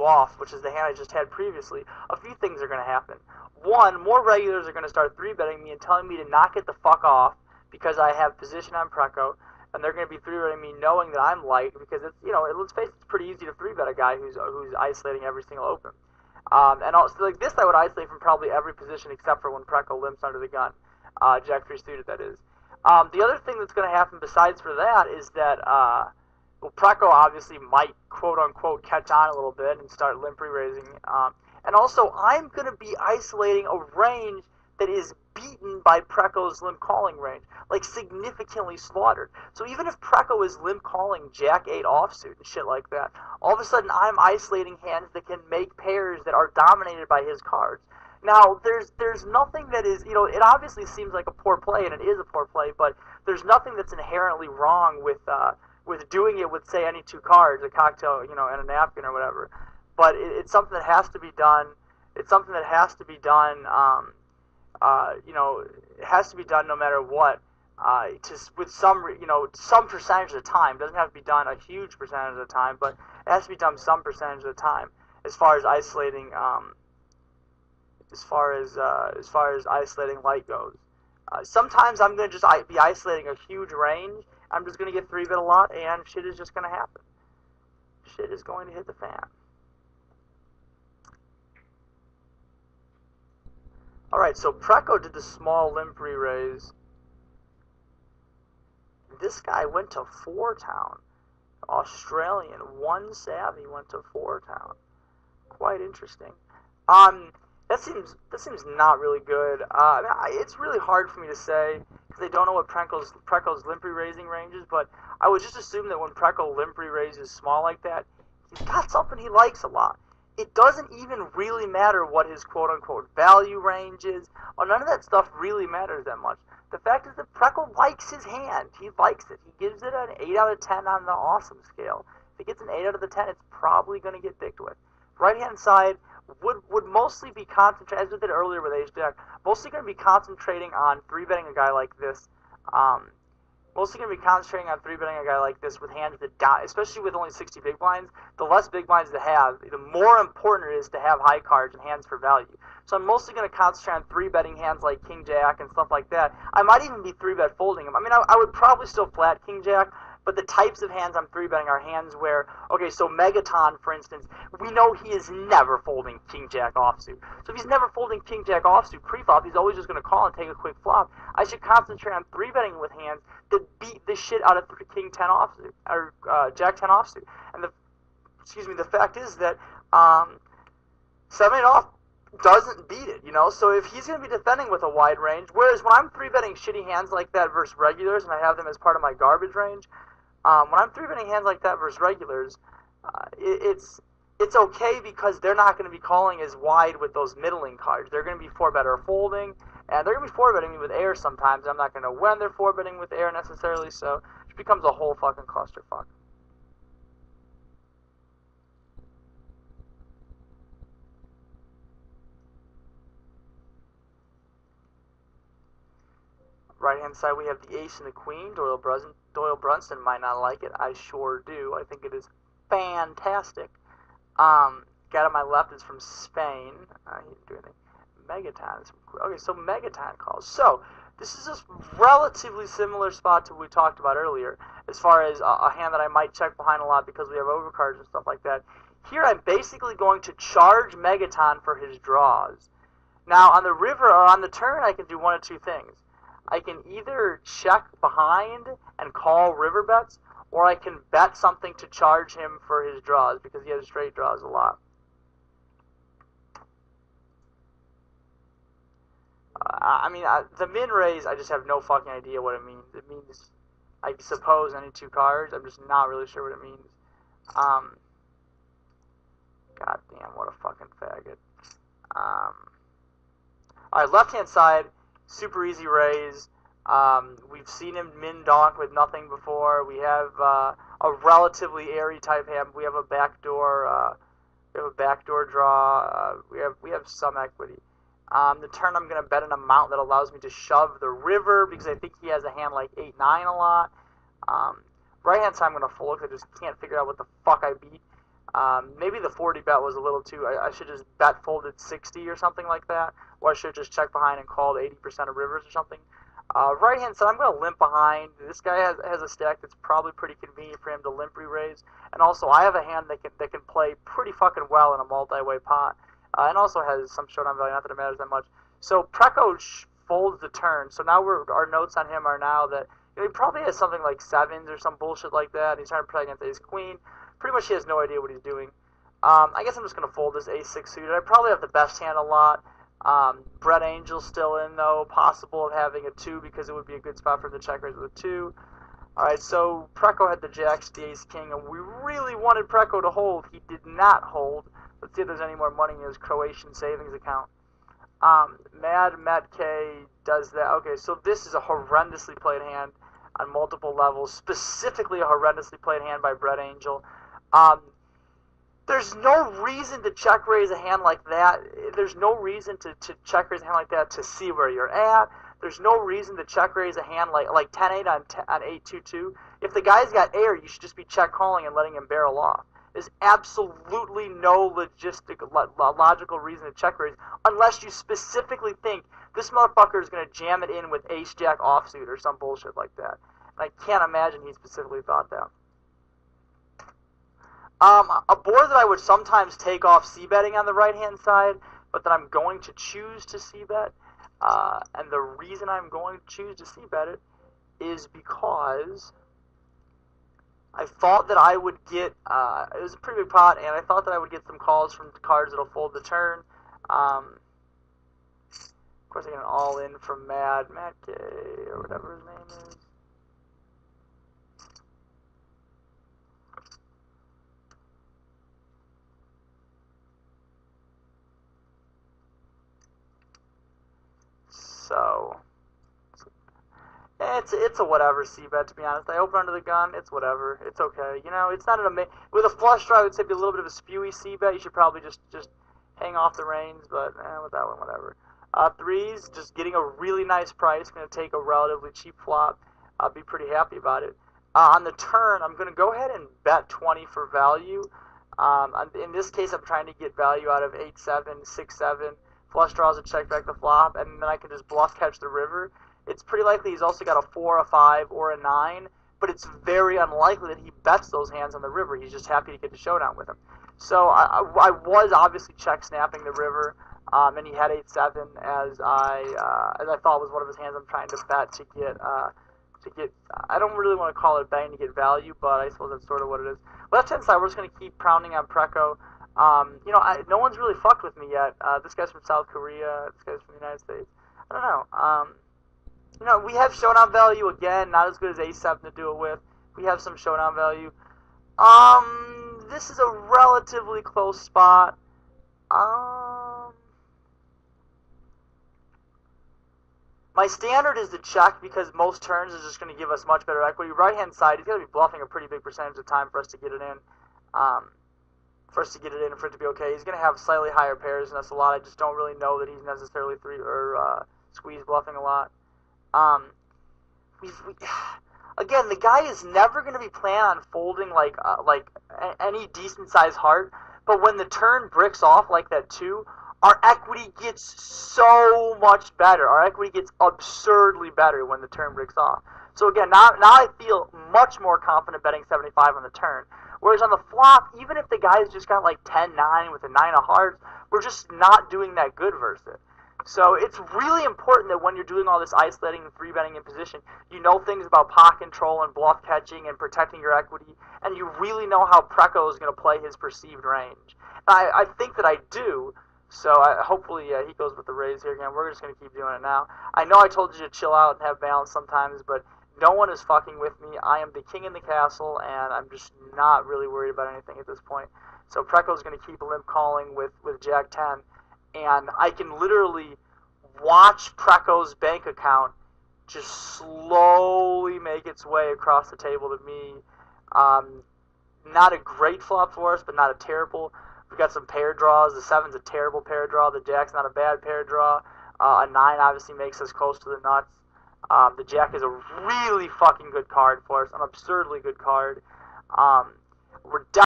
2 off, which is the hand I just had previously, a few things are going to happen. One, more regulars are going to start 3-betting me and telling me to knock it the fuck off because I have position on Preco, and they're going to be 3-betting me knowing that I'm light because it's, you know, let's face it, it's pretty easy to 3-bet a guy who's isolating every single open. And also, like this, I would isolate from probably every position except for when Preco limps under the gun, Jack 3 suited, that is. The other thing that's going to happen besides for that is that, well, Preco obviously might quote-unquote catch on a little bit and start limp re-raising. And also, I'm going to be isolating a range that is beaten by Preco's limp calling range, like significantly slaughtered. So even if Preco is limp calling Jack 8 offsuit and shit like that, all of a sudden I'm isolating hands that can make pairs that are dominated by his cards. Now, there's nothing that is, you know, it obviously seems like a poor play, and it is a poor play, but there's nothing that's inherently wrong with doing it with, say, any 2 cards, a cocktail, you know, and a napkin or whatever. But it's something that has to be done. It's something that has to be done, you know, it has to be done no matter what, with some, you know, some percentage of the time. It doesn't have to be done a huge percentage of the time, but it has to be done some percentage of the time as far as isolating, as far as isolating light goes. Sometimes I'm going to just be isolating a huge range. I'm just going to get 3-bet a lot, and shit is just going to happen. Shit is going to hit the fan. Alright, so Preco did the small limp re-raise. This guy went to 4-town. Australian, 1 savvy went to 4-town. Quite interesting. That seems not really good. It's really hard for me to say because I don't know what Preco's limp re-raising range is, but I would just assume that when Preco limp re-raises small like that, he's got something he likes a lot. It doesn't even really matter what his quote-unquote value range is, or none of that stuff really matters that much. The fact is that Preco likes his hand. He likes it. He gives it an 8 out of 10 on the awesome scale. If it gets an 8 out of the 10, it's probably going to get dicked with. Right-hand side would mostly be concentrating, as we did earlier with Ace-Jack, mostly going to be concentrating on 3-betting a guy like this. Mostly going to be concentrating on 3-betting a guy like this with hands that die, especially with only 60 big blinds. The less big blinds to have, the more important it is to have high cards and hands for value. So I'm mostly going to concentrate on 3-betting hands like King Jack and stuff like that. I might even be 3-bet folding them. I mean, I would probably still flat King Jack, but the types of hands I'm 3-betting are hands where, okay, so Megaton, for instance, we know he is never folding King Jack offsuit. So if he's never folding King Jack offsuit pre-flop, he's always just going to call and take a quick flop. I should concentrate on 3-betting with hands that beat the shit out of King 10 offsuit, or Jack 10 offsuit. And the fact is that 7-8 off doesn't beat it, you know? So if he's going to be defending with a wide range, whereas when I'm 3-betting shitty hands like that versus regulars, and I have them as part of my garbage range, when I'm 3-betting hands like that versus regulars, it's okay because they're not going to be calling as wide with those middling cards. They're going to be 4-bet or folding, and they're going to be 4-betting me with air sometimes. I'm not going to know when they're 4-betting with air necessarily, so it becomes a whole fucking clusterfuck. Right-hand side, we have the ace and the queen. Doyle Brunson might not like it. I sure do. I think it is fantastic. Guy on my left is from Spain. He didn't do anything. Megaton is from... Okay, so Megaton calls. So, this is a relatively similar spot to what we talked about earlier, as far as a hand that I might check behind a lot because we have overcards and stuff like that. Here, I'm basically going to charge Megaton for his draws. Now, on the river or on the turn, I can do one of two things. I can either check behind and call river bets, or I can bet something to charge him for his draws, because he has straight draws a lot. The min raise, I just have no fucking idea what it means. It means, I suppose, any 2 cards. I'm just not really sure what it means. God damn, what a fucking faggot. Alright, left-hand side. Super easy raise. We've seen him min donk with nothing before. We have a relatively airy type hand. We have a backdoor. Draw. We have some equity. The turn I'm gonna bet an amount that allows me to shove the river because I think he has a hand like 8-9 a lot. Right hand side I'm gonna fold because I just can't figure out what the fuck I beat. Maybe the 40 bet was a little too. I should just bet folded 60 or something like that, or I should just check behind and called 80% of rivers or something. Right hand side, I'm going to limp behind. This guy has a stack that's probably pretty convenient for him to limp re-raise, and also I have a hand that can play pretty fucking well in a multi-way pot, and also has some showdown value. Not that it matters that much. So Preco folds the turn. So now our notes on him are now that he probably has something like sevens or some bullshit like that. He's trying to play against ace queen. Pretty much he has no idea what he's doing. I guess I'm just going to fold this ace-6 suited. I probably have the best hand a lot. Brett Angel's still in, though. Possible of having a 2 because it would be a good spot for him to check raise with a 2. Alright, so Preco had the jacks, the ace-king, and we really wanted Preco to hold. He did not hold. Let's see if there's any more money in his Croatian savings account. Matt K does that. Okay, so this is a horrendously played hand on multiple levels. Specifically a horrendously played hand by Brett Angel. There's no reason to check raise a hand like that. There's no reason to check raise a hand like that to see where you're at. There's no reason to check raise a hand like 10-8 on 8-2-2. If the guy's got air, you should just be check calling and letting him barrel off. There's absolutely no logical reason to check raise unless you specifically think this motherfucker is going to jam it in with ace-jack offsuit or some bullshit like that. And I can't imagine he specifically thought that. A board that I would sometimes take off c-betting on the right-hand side, but that I'm going to choose to c-bet, and the reason I'm going to choose to c-bet it is because I thought that I would get, it was a pretty big pot, and I thought that I would get some calls from cards that'll fold the turn. Of course I get an all-in from Matt K, or whatever his name is. So, it's a whatever c-bet, to be honest. I open under the gun, it's whatever. It's okay. You know, it's not an amazing... With a flush draw, I would say it'd be a little bit of a spewy c-bet. You should probably just hang off the reins, but with that one, whatever. Threes, just getting a really nice price. Going to take a relatively cheap flop. I'll be pretty happy about it. On the turn, I'm going to go ahead and bet 20 for value. In this case, I'm trying to get value out of 8-7, 6-7. Flush draws a check back the flop, and then I can just bluff catch the river. It's pretty likely he's also got a 4, a 5, or a 9, but it's very unlikely that he bets those hands on the river. He's just happy to get the showdown with him. So I was obviously check snapping the river, and he had 8-7 as I thought was one of his hands I'm trying to bet to get I don't really want to call it betting to get value, but I suppose that's sort of what it is. Left hand side, we're just going to keep pounding on Preco. You know, no one's really fucked with me yet. This guy's from South Korea. This guy's from the United States. I don't know. You know, we have showdown value again. Not as good as A7 to do it with. We have some showdown value. This is a relatively close spot. My standard is to check because most turns is just going to give us much better equity. Right hand side, he's going to be bluffing a pretty big percentage of time for us to get it in. For it to be okay. He's going to have slightly higher pairs than us a lot. I just don't really know that he's necessarily squeeze bluffing a lot. Again, the guy is never going to be planning on folding like any decent sized heart. But when the turn bricks off like that too, our equity gets so much better. Our equity gets absurdly better when the turn bricks off. So again, now I feel much more confident betting 75 on the turn. Whereas on the flop, even if the guy's just got like 10-9 with a 9 of hearts, we're just not doing that good versus it. So it's really important that when you're doing all this isolating and 3-betting in position, you know things about pot control and bluff catching and protecting your equity, and you really know how Preco is going to play his perceived range. I think that I do, so hopefully he goes with the raise here again. We're just going to keep doing it now. I know I told you to chill out and have balance sometimes, but no one is fucking with me. I am the king in the castle, and I'm just not really worried about anything at this point. So Preco's going to keep limp calling with Jack 10, and I can literally watch Preco's bank account just slowly make its way across the table to me. Not a great flop for us, but not a terrible. We've got some pair draws. The 7's a terrible pair draw. The Jack's not a bad pair draw. A 9 obviously makes us close to the nuts. The Jack is a really fucking good card for us, an absurdly good card. We're